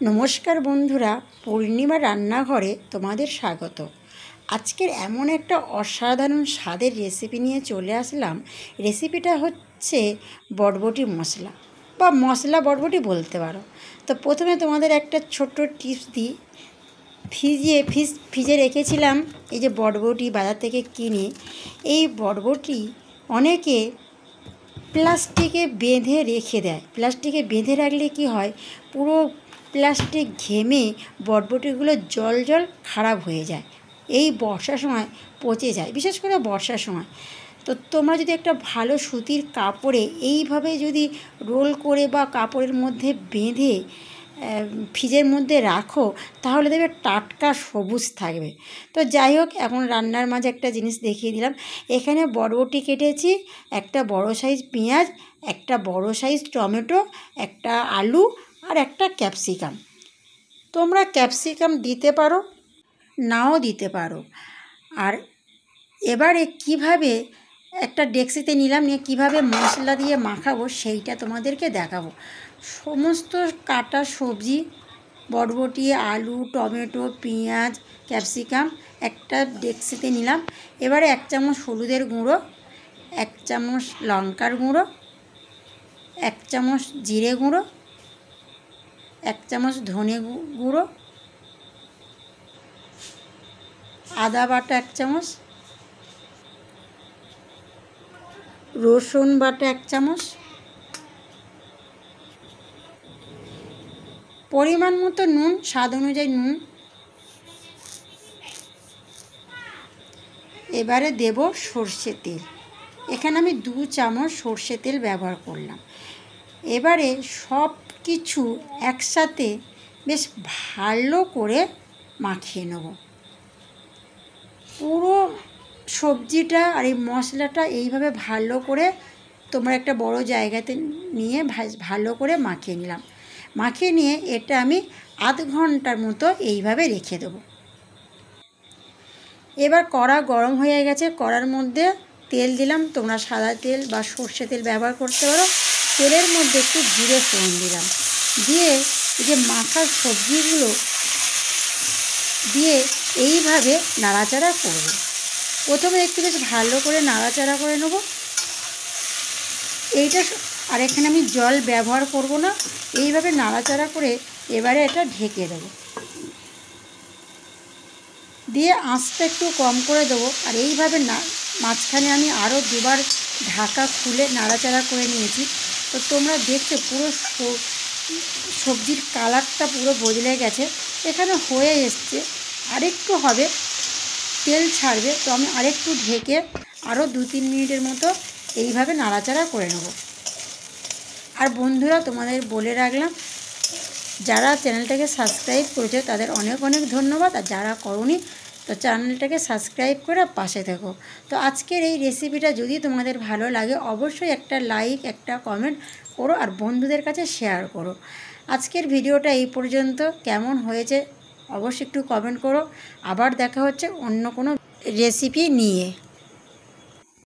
নমস্কার বন্ধুরা, পূর্ণিমা রান্নাঘরে তোমাদের স্বাগত। আজকের এমন একটা অসাধারণ স্বাদের রেসিপি নিয়ে চলে আসলাম। রেসিপিটা হচ্ছে বটবটি মশলা বা মশলা বটবটি বলতে পারো। তো প্রথমে তোমাদের একটা ছোট্ট টিপস দিই। ফ্রিজে রেখেছিলাম এই যে বটবটি বাজার থেকে কিনে। এই বটবটি অনেকে প্লাস্টিকে বেঁধে রেখে দেয়। প্লাস্টিকে বেঁধে রাখলে কি হয়, পুরো প্লাস্টিক ঘেমে বটবটিগুলো জল খারাপ হয়ে যায়। এই বর্ষার সময় পচে যায়, বিশেষ করে বর্ষার সময়। তো তোমরা যদি একটা ভালো সুতির কাপড়ে এইভাবে যদি রোল করে বা কাপড়ের মধ্যে বেঁধে ফ্রিজের মধ্যে রাখো, তাহলে দেখবে টাটকা সবুজ থাকবে। তো যাই হোক, এখন রান্নার মাঝে একটা জিনিস দেখিয়ে দিলাম। এখানে বটবটি কেটেছি, একটা বড় সাইজ পেঁয়াজ, একটা বড় সাইজ টমেটো, একটা আলু আর একটা ক্যাপসিকাম। তোমরা ক্যাপসিকাম দিতে পারো, নাও দিতে পারো। আর এবারে কিভাবে একটা ডেকচিতে নিলাম, নিয়ে কীভাবে মশলা দিয়ে মাখাবো সেইটা তোমাদেরকে দেখাবো। সমস্ত কাটা সবজি, বটবটি, আলু, টমেটো, পেঁয়াজ, ক্যাপসিকাম একটা ডেকচিতে নিলাম। এবারে 1 চামচ হলুদের গুঁড়ো, 1 চামচ লঙ্কার গুঁড়ো, 1 চামচ জিরে গুঁড়ো, 1 চামচ ধনে গুঁড়ো, আদা বাটা 1 চামচ, রসুন বাটা 1 চামচ, পরিমাণ মতো নুন, স্বাদ অনুযায়ী নুন। এবারে দেব সর্ষে তেল। এখানে আমি 2 চামচ সর্ষে তেল ব্যবহার করলাম। এবারে সব কিছু একসাথে বেশ ভালো করে মাখিয়ে নেব। পুরো সবজিটা আর এই মশলাটা এইভাবে ভালো করে তোমরা একটা বড় জায়গাতে নিয়ে ভালো করে মাখিয়ে নিলাম। মাখিয়ে নিয়ে এটা আমি আধ ঘন্টার মতো এইভাবে রেখে দেবো। এবার কড়া গরম হয়ে গেছে, কড়ার মধ্যে তেল দিলাম। তোমরা সাদা তেল বা সর্ষে তেল ব্যবহার করতে পারো। তেলের মধ্যে একটু জিরে ফোড়ন দিলাম, দিয়ে এই যে মাখার সবজিগুলো দিয়ে এইভাবে নাড়াচাড়া করব। প্রথমে একটু বেশ ভালো করে নাড়াচাড়া করে নেব এইটা। আর এখানে আমি জল ব্যবহার করব না, এইভাবে নাড়াচাড়া করে এবারে এটা ঢেকে দেবো। দিয়ে আঁচটা একটু কম করে দেবো। আর এইভাবে মাঝখানে আমি আরও 2বার ঢাকা খুলে নাড়াচাড়া করে নিয়েছি। তো তোমরা দেখছো পুরো সবজির কালারটা পুরো বদলে গেছে। এখানে হয়ে এসছে, আরেকটু হবে, তেল ছাড়বে। তো আমি আরেকটু ঢেকে আরও 2-3 মিনিটের মতো এইভাবে নাড়াচাড়া করে নেব। আর বন্ধুরা, তোমাদের বলে রাখলাম, যারা চ্যানেলটাকে সাবস্ক্রাইব করেছে তাদের অনেক অনেক ধন্যবাদ। আর যারা করোনি, তো চ্যানেলটাকে সাবস্ক্রাইব করে পাশে থেকো। তো আজকের এই রেসিপিটা যদি তোমাদের ভালো লাগে, অবশ্যই একটা লাইক, একটা কমেন্ট করো আর বন্ধুদের কাছে শেয়ার করো। আজকের ভিডিওটা এই পর্যন্ত। কেমন হয়েছে অবশ্যই একটু কমেন্ট করো। আবার দেখা হচ্ছে অন্য কোনো রেসিপি নিয়ে।